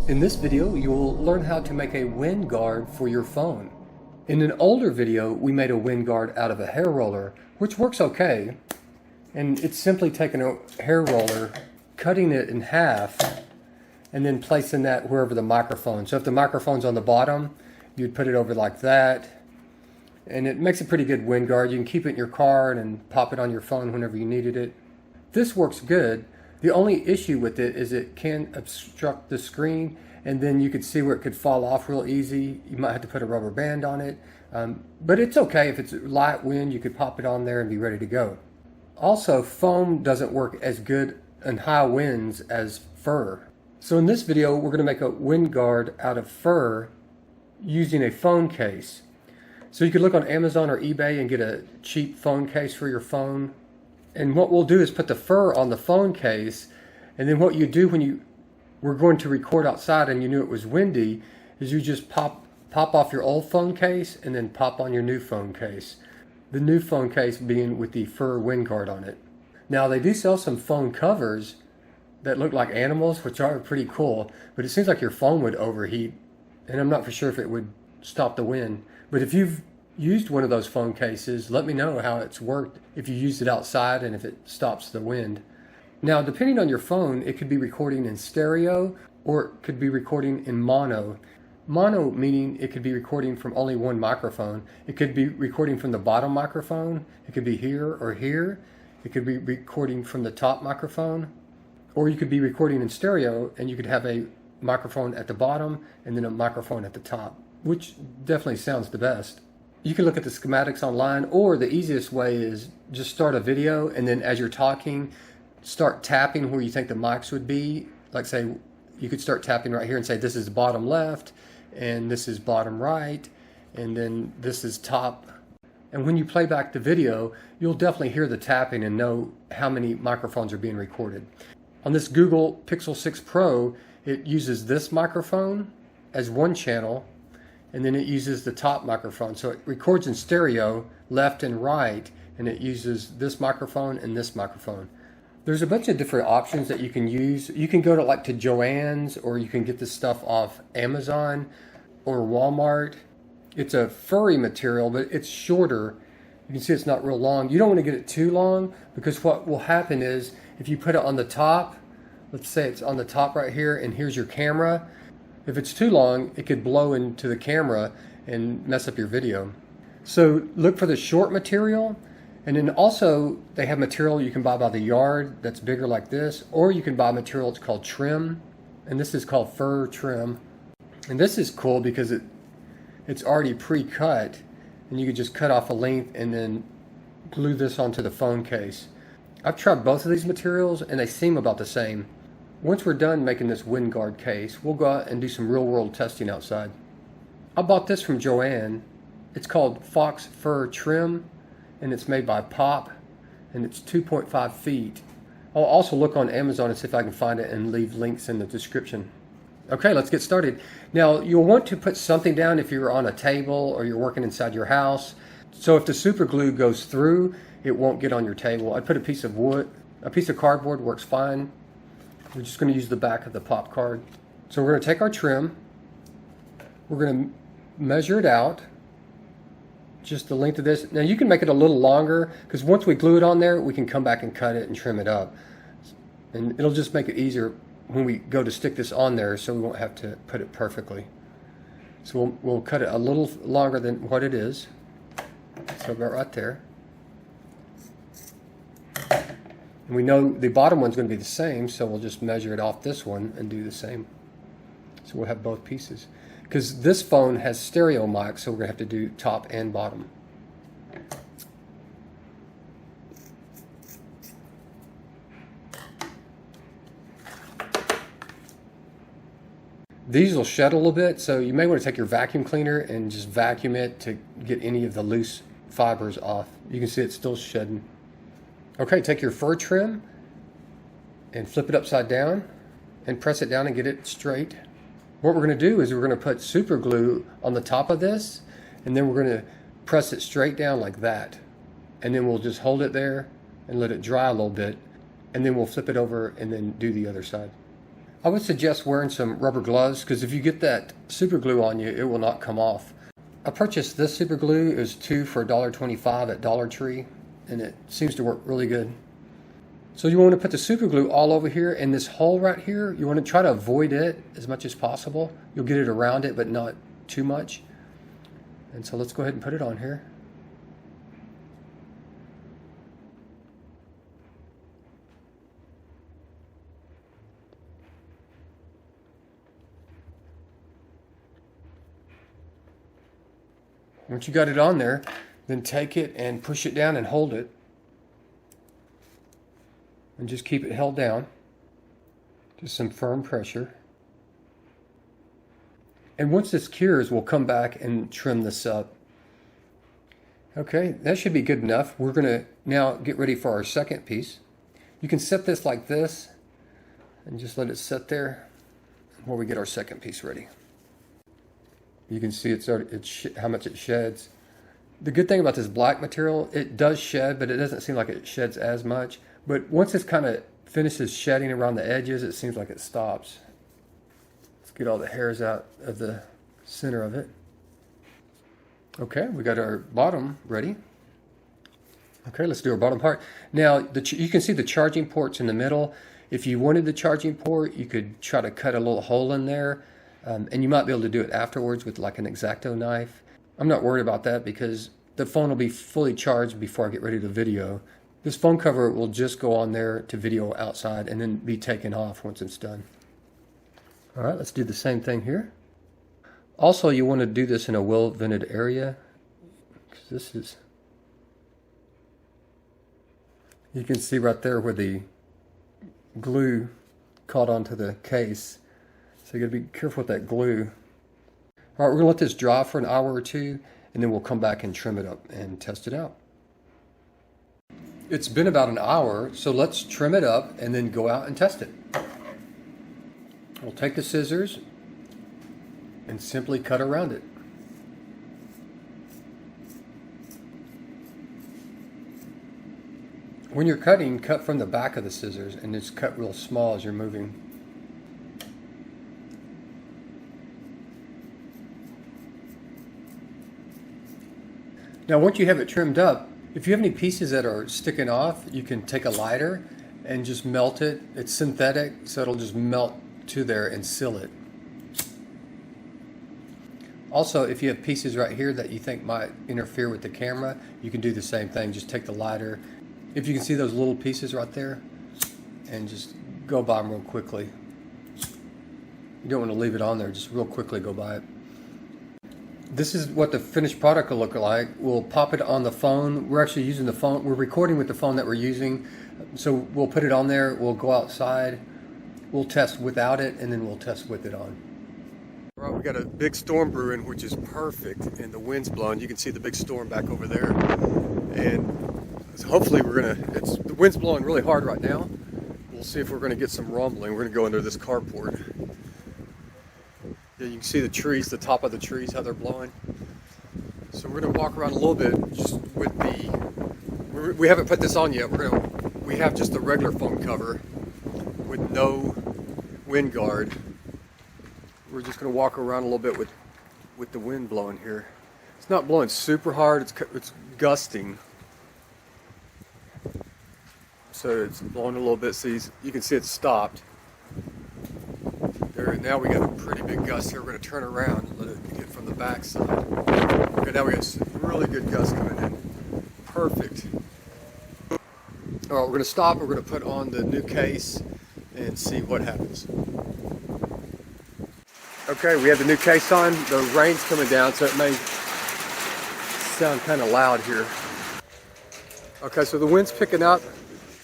In this video, you'll learn how to make a wind guard for your phone. In an older video, we made a wind guard out of a hair roller, which works okay. And it's simply taking a hair roller, cutting it in half, and then placing that wherever the microphone. So if the microphone's on the bottom, you'd put it over like that. And it makes a pretty good wind guard. You can keep it in your car and pop it on your phone whenever you needed it. This works good. The only issue with it is it can obstruct the screen, and then you could see where it could fall off real easy. You might have to put a rubber band on it, but it's okay. If it's light wind, you could pop it on there and be ready to go. Also, foam doesn't work as good in high winds as fur. So in this video, we're going to make a wind guard out of fur using a phone case. So you could look on Amazon or eBay and get a cheap phone case for your phone. And what we'll do is put the fur on the phone case, and then what you do when you were going to record outside and you knew it was windy is you just pop off your old phone case and then pop on your new phone case. The new phone case being with the fur wind guard on it. Now they do sell some phone covers that look like animals, which are pretty cool, but it seems like your phone would overheat, and I'm not for sure if it would stop the wind. But if you've used one of those phone cases, let me know how it's worked, if you used it outside and if it stops the wind. Now, depending on your phone, it could be recording in stereo or it could be recording in mono. Mono meaning it could be recording from only one microphone. It could be recording from the bottom microphone. It could be here or here. It could be recording from the top microphone. Or you could be recording in stereo and you could have a microphone at the bottom and then a microphone at the top, which definitely sounds the best. You can look at the schematics online, or the easiest way is just start a video and then as you're talking, start tapping where you think the mics would be. Like say, you could start tapping right here and say this is bottom left and this is bottom right and then this is top. And when you play back the video, you'll definitely hear the tapping and know how many microphones are being recorded. On this Google Pixel 6 Pro, it uses this microphone as one channel, and then it uses the top microphone. So it records in stereo, left and right, and it uses this microphone and this microphone. There's a bunch of different options that you can use. You can go to Joann's, or you can get this stuff off Amazon or Walmart. It's a furry material, but it's shorter. You can see it's not real long. You don't want to get it too long, because what will happen is if you put it on the top, let's say it's on the top right here, and here's your camera. If it's too long, it could blow into the camera and mess up your video. So look for the short material, and then also they have material you can buy by the yard that's bigger like this, or you can buy material it's called trim, and this is called fur trim. And this is cool because it's already pre-cut, and you could just cut off a length and then glue this onto the phone case. I've tried both of these materials and they seem about the same. Once we're done making this wind guard case, we'll go out and do some real world testing outside. I bought this from Joann. It's called Fox Fur Trim, and it's made by Pop, and it's 2.5 feet. I'll also look on Amazon and see if I can find it and leave links in the description. Okay, let's get started. Now, you'll want to put something down if you're on a table or you're working inside your house. So if the super glue goes through, it won't get on your table. I put a piece of wood, a piece of cardboard works fine. We're just going to use the back of the pop card. So we're going to take our trim. We're going to measure it out, just the length of this. Now you can make it a little longer, because once we glue it on there, we can come back and cut it and trim it up. And it'll just make it easier when we go to stick this on there, so we won't have to put it perfectly. So we'll cut it a little longer than what it is. So about right there. And we know the bottom one's going to be the same, so we'll just measure it off this one and do the same. So we'll have both pieces. Because this phone has stereo mic, so we're going to have to do top and bottom. These will shed a little bit, so you may want to take your vacuum cleaner and just vacuum it to get any of the loose fibers off. You can see it's still shedding. Okay, take your fur trim and flip it upside down and press it down and get it straight. What we're going to do is we're going to put super glue on the top of this, and then we're going to press it straight down like that. And then we'll just hold it there and let it dry a little bit, and then we'll flip it over and then do the other side. I would suggest wearing some rubber gloves because if you get that super glue on you, it will not come off. I purchased this super glue. It was 2 for $1.25 at Dollar Tree, and it seems to work really good. So you want to put the super glue all over here, and this hole right here, you want to try to avoid it as much as possible. You'll get it around it, but not too much. And so let's go ahead and put it on here. Once you got it on there, then take it and push it down and hold it. And just keep it held down. Just some firm pressure. And once this cures, we'll come back and trim this up. Okay, that should be good enough. We're going to now get ready for our second piece. You can set this like this and just let it sit there while we get our second piece ready. You can see how much it sheds. The good thing about this black material, it does shed, but it doesn't seem like it sheds as much. But once this kind of finishes shedding around the edges, it seems like it stops. Let's get all the hairs out of the center of it. Okay, we got our bottom ready. Okay, let's do our bottom part. Now, you can see the charging ports in the middle. If you wanted the charging port, you could try to cut a little hole in there. And you might be able to do it afterwards with like an X-Acto knife. I'm not worried about that because the phone will be fully charged before I get ready to video. This phone cover will just go on there to video outside and then be taken off once it's done. All right, let's do the same thing here. Also, you want to do this in a well-vented area. This is, you can see right there where the glue caught onto the case. So you gotta be careful with that glue. All right, we're gonna let this dry for an hour or two, and then we'll come back and trim it up and test it out. It's been about an hour, so let's trim it up and then go out and test it. We'll take the scissors and simply cut around it. When you're cutting, cut from the back of the scissors and just cut real small as you're moving. Now once you have it trimmed up, if you have any pieces that are sticking off, you can take a lighter and just melt it. It's synthetic, so it'll just melt to there and seal it. Also, if you have pieces right here that you think might interfere with the camera, you can do the same thing. Just take the lighter. If you can see those little pieces right there, and just go by them real quickly. You don't want to leave it on there, just real quickly go by it. This is what the finished product will look like. We'll pop it on the phone. We're actually using the phone. We're recording with the phone that we're using. So we'll put it on there. We'll go outside. We'll test without it, and then we'll test with it on. All right, we got a big storm brewing, which is perfect, and the wind's blowing. You can see the big storm back over there. And so hopefully the wind's blowing really hard right now. We'll see if we're gonna get some rumbling. We're gonna go under this carport. Yeah, you can see the trees, the top of the trees, how they're blowing. So we're gonna walk around a little bit just with we haven't put this on yet. We have just the regular phone cover with no wind guard. We're just gonna walk around a little bit with the wind blowing here. It's not blowing super hard, it's gusting. So it's blowing a little bit, so you can see it's stopped. Now we got a pretty big gust here. We're going to turn around and let it get from the back side. Okay, now we got some really good gust coming in. Perfect. All right, we're going to stop. We're going to put on the new case and see what happens. Okay, we have the new case on. The rain's coming down, so it may sound kind of loud here. Okay, so the wind's picking up.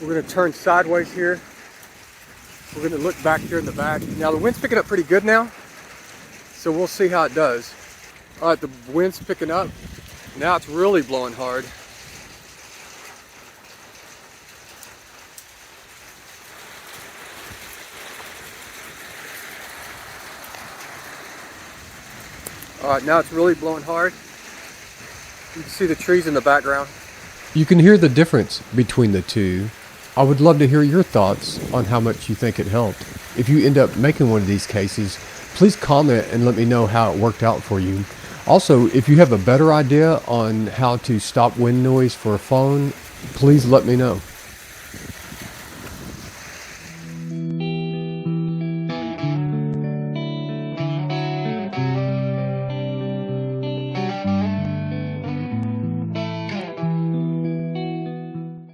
We're going to turn sideways here. We're going to look back here in the back. Now the wind's picking up pretty good now, so we'll see how it does. All right, the wind's picking up. Now it's really blowing hard. All right, now it's really blowing hard. You can see the trees in the background. You can hear the difference between the two. I would love to hear your thoughts on how much you think it helped. if you end up making one of these cases, please comment and let me know how it worked out for you. Also, if you have a better idea on how to stop wind noise for a phone, please let me know.